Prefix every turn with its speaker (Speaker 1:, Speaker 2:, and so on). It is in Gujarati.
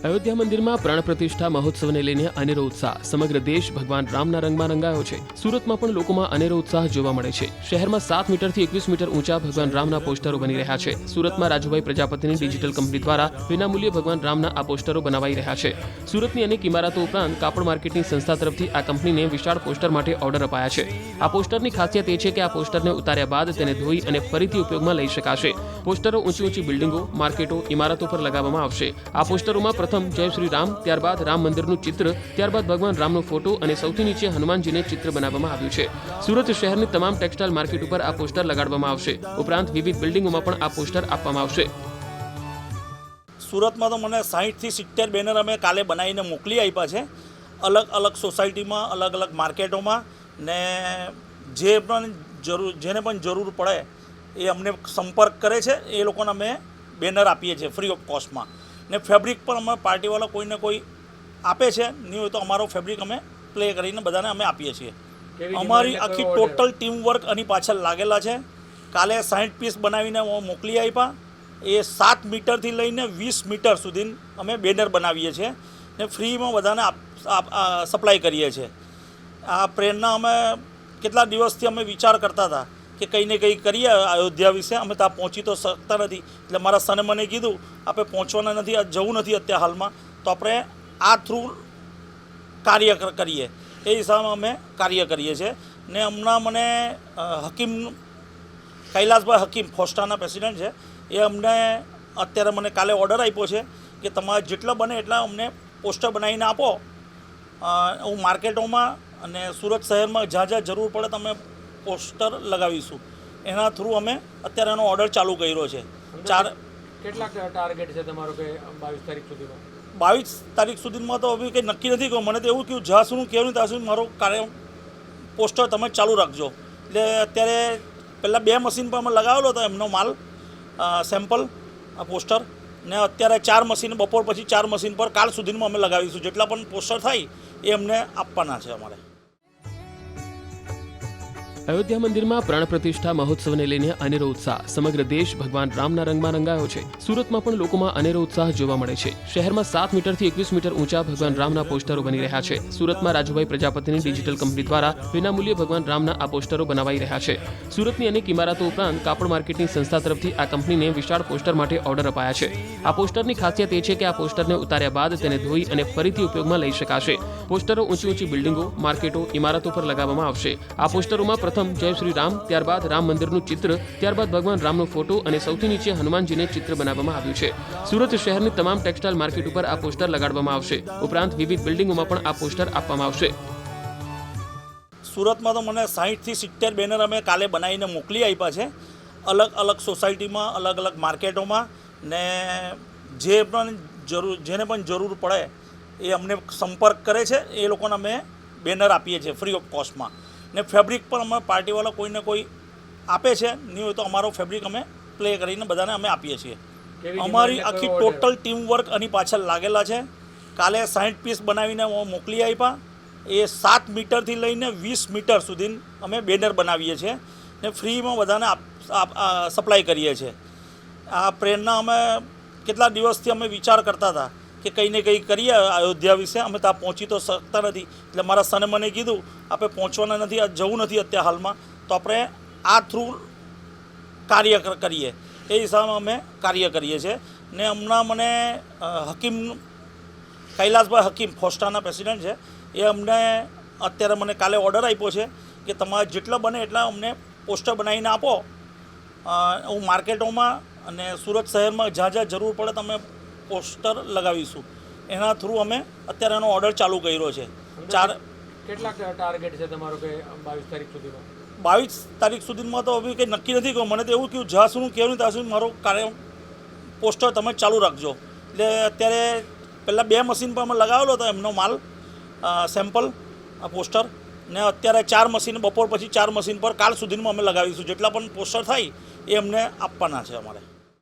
Speaker 1: અયોધ્યા મંદિરમાં પ્રાણ પ્રતિષ્ઠા મહોત્સવને લઈને અનેરો ઉત્સાહ સમગ્ર દેશ ભગવાન રામના રંગમાં રંગાયો છે। સુરતમાં પણ લોકોમાં અનેરો ઉત્સાહ જોવા મળે છે। શહેરમાં 7 મીટરથી 21 મીટર ઊંચા ભગવાન રામના પોસ્ટરો બની રહ્યા છે। સુરતમાં રાજુભાઈ પ્રજાપતિની ડિજિટલ કંપની દ્વારા વિનામૂલ્યે ભગવાન રામના આ પોસ્ટરો બનાવાઈ રહ્યા છે। સુરતની અનેક ઇમારતો ઉપરાંત કાપડ માર્કેટની સંસ્થા તરફથી આ કંપનીને વિશાળ પોસ્ટર માટે ઓર્ડર અપાયા છે। આ પોસ્ટરની ખાસિયત એ છે કે આ પોસ્ટરને ઉતાર્યા બાદ તેને ધોઈ અને ફરીથી ઉપયોગમાં લઈ શકાશે। પોસ્ટરો ઊંચી બિલ્ડિંગો, માર્કેટો, ઇમારતો પર લગાવવામાં આવશે। આ પોસ્ટરોમાં પ્રથમ જય શ્રી રામ, ત્યારબાદ રામ મંદિરનું ચિત્ર, ત્યારબાદ ભગવાન રામનો ફોટો અને સૌથી નીચે હનુમાનજીને ચિત્ર બનાવવામાં આવ્યું છે। સુરત શહેરની તમામ ટેક્સટાઇલ માર્કેટ ઉપર આ પોસ્ટર લગાડવામાં આવશે। ઉપરાંત વિવિધ બિલ્ડિંગોમાં પણ આ પોસ્ટર આપવામાં આવશે।
Speaker 2: સુરતમાં તો મને 60 થી 70 બેનર અમે કાલે બનાવીને મોકલી આપ્યા છે। અલગ અલગ સોસાયટીમાં, અલગ અલગ માર્કેટોમાં ને જેને પણ જરૂર પડે એ અમને સંપર્ક કરે છે। એ લોકોને અમે બેનર આપીએ છીએ ફ્રી ઓફ કોસ્ટમાં। ને ફેબ્રિક પણ અમે પાર્ટીવાળા કોઈને કોઈ આપે છે, નહીં હોય તો અમારો ફેબ્રિક અમે પ્લે કરીને બધાને અમે આપીએ છીએ। અમારી આખી ટોટલ ટીમ વર્ક આની પાછળ લાગેલા છે। કાલે 60 પીસ બનાવીને મોકલી આપ્યા। એ 7 મીટરથી લઈને 20 મીટર સુધી અમે બેનર બનાવીએ છીએ ને ફ્રીમાં બધાને સપ્લાય કરીએ છીએ। આ પ્રેરણા અમે કેટલા દિવસથી અમે વિચાર કરતા હતા કે કંઈ ને કંઈ કરીએ અયોધ્યા વિશે। અમે ત્યાં પહોંચી તો શકતા નથી, એટલે મારા સને મને કીધું આપણે પહોંચવાના નથી, આ જવું નથી અત્યારે હાલમાં, તો આપણે આ થ્રુ કાર્ય કરીએ। એ હિસાબે અમે કાર્ય કરીએ છીએ। ને હમણાં મને હકીમ કૈલાસભાઈ હકીમ ફોસ્ટાના પ્રેસિડેન્ટ છે, એ અમને અત્યારે મને કાલે ઓર્ડર આપ્યો છે કે તમારે જેટલા બને એટલા અમને પોસ્ટર બનાવીને આપો। હું માર્કેટોમાં અને સુરત શહેરમાં જ્યાં જ્યાં જરૂર પડે તમે પોસ્ટર લગાવીશું। એના થ્રુ અમે અત્યારે એનો ઓર્ડર ચાલુ કર્યો છે।
Speaker 1: કેટલા ટાર્ગેટ છે તમારો કે 22 તારીખ સુધીમાં?
Speaker 2: 22 તારીખ સુધીમાં તો હવે કંઈ નક્કી નથી કહ્યું। મને તો એવું કહ્યું જ્યાં સુધી કહેવું ત્યાં સુધી મારો કાર્ય પોસ્ટર તમે ચાલુ રાખજો। એટલે અત્યારે પહેલાં 2 મશીન પર અમે લગાવેલો હતો એમનો માલ સેમ્પલ પોસ્ટર, ને અત્યારે 4 મશીન બપોર પછી 4 મશીન પર કાલ સુધીમાં અમે લગાવીશું। જેટલા પણ પોસ્ટર થાય એ અમને આપવાના છે અમારે।
Speaker 1: અયોધ્યા મંદિરમાં પ્રાણ પ્રતિષ્ઠા મહોત્સવને લઈને અનેરો ઉત્સાહ સમગ્ર દેશ ભગવાન રામના રંગમાં રંગાયો છે। સુરતમાં પણ લોકોમાં અનેરો ઉત્સાહ જોવા મળે છે। શહેરમાં 7 મીટરથી 21 મીટર ઊંચા ભગવાન રામના પોસ્ટરો બની રહ્યા છે। સુરતમાં રાજુભાઈ પ્રજાપતિની ડિજિટલ કંપની દ્વારા વિનામૂલ્યે ભગવાન રામના આ પોસ્ટરો બનાવાઈ રહ્યા છે। સુરતની અનેક ઇમારતો ઉપરાંત કાપડ માર્કેટની સંસ્થા તરફથી આ કંપનીને વિશાળ પોસ્ટર માટે ઓર્ડર અપાયા છે। આ પોસ્ટરની ખાસિયત એ છે કે આ પોસ્ટરને ઉતાર્યા બાદ તેને ધોઈ અને ફરીથી ઉપયોગમાં લઈ શકાશે। પોસ્ટરો ઊંચી બિલ્ડિંગો, માર્કેટો, ઇમારતો પર લગાવવામાં આવશે। આ પોસ્ટરોમાં પ્રથમ જય શ્રી રામ, ત્યારબાદ રામ મંદિરનું ચિત્ર, ત્યારબાદ ભગવાન રામનો ફોટો અને સૌથી નીચે હનુમાનજીને ચિત્ર બનાવવામાં આવ્યું છે। સુરત શહેરની તમામ ટેક્સટાઇલ માર્કેટ ઉપર આ પોસ્ટર લગાડવામાં આવશે। ઉપરાંત વિવિધ બિલ્ડિંગોમાં પણ આ પોસ્ટર આપવામાં આવશે।
Speaker 2: સુરતમાં તો મને 60 થી 70 બેનર અમે કાલે બનાવીને મોકલી આપ્યા છે। અલગ અલગ સોસાયટીમાં, અલગ અલગ માર્કેટોમાં ને જેને પણ જરૂર પડે એ અમને સંપર્ક કરે છે। એ લોકોને અમે બેનર આપીએ છીએ ફ્રી ઓફ કોસ્ટમાં। ને ફેબ્રિક પણ અમે પાર્ટીવાળા કોઈને કોઈ આપે છે, નહીં હોય તો અમારો ફેબ્રિક અમે પ્લે કરીને બધાને અમે આપીએ છીએ। અમારી આખી ટોટલ ટીમ વર્ક આની પાછળ લાગેલા છે। કાલે 60 પીસ બનાવીને મોકલી આપ્યા। એ 7 મીટરથી લઈને 20 મીટર સુધી અમે બેનર બનાવીએ છીએ ને ફ્રીમાં બધાને સપ્લાય કરીએ છીએ। આ પ્રેરણા અમે કેટલા દિવસથી અમે વિચાર કરતા હતા કે કંઈ ને કંઈ કરીએ અયોધ્યા વિશે। અમે ત્યાં પહોંચી તો શકતા નથી, એટલે મારા સને મને કીધું આપણે પહોંચવાના નથી, આ જવું નથી અત્યારે હાલમાં, તો આપણે આ થ્રુ કાર્ય કરીએ। એ હિસાબે અમે કાર્ય કરીએ છીએ। ને હમણાં મને હકીમ કૈલાસભાઈ હકીમ ફોસ્ટાના પ્રેસિડેન્ટ છે, એ અમને અત્યારે મને કાલે ઓર્ડર આપ્યો છે કે તમારે જેટલા બને એટલા અમને પોસ્ટર બનાવીને આપો। હું માર્કેટોમાં અને સુરત શહેરમાં જ્યાં જ્યાં જરૂર પડે તમે પોસ્ટર લગાવીશું। એના થ્રુ અમે અત્યારે એનો ઓર્ડર ચાલુ કર્યો છે।
Speaker 1: કેટલા ટાર્ગેટ છે તમારો કે 22 તારીખ સુધીમાં?
Speaker 2: 22 તારીખ સુધીમાં તો હવે કંઈ નક્કી નથી કહ્યું। મને તો એવું કહ્યું જ્યાં સુધી કહેવું ત્યાં સુધી મારો કાર્ય પોસ્ટર તમે ચાલુ રાખજો। એટલે અત્યારે પહેલાં 2 મશીન પર અમે લગાવેલો હતો એમનો માલ સેમ્પલ પોસ્ટર, ને અત્યારે 4 મશીન બપોર પછી 4 મશીન પર કાલ સુધીમાં અમે લગાવીશું। જેટલા પણ પોસ્ટર થાય એ અમને આપવાના છે અમારે।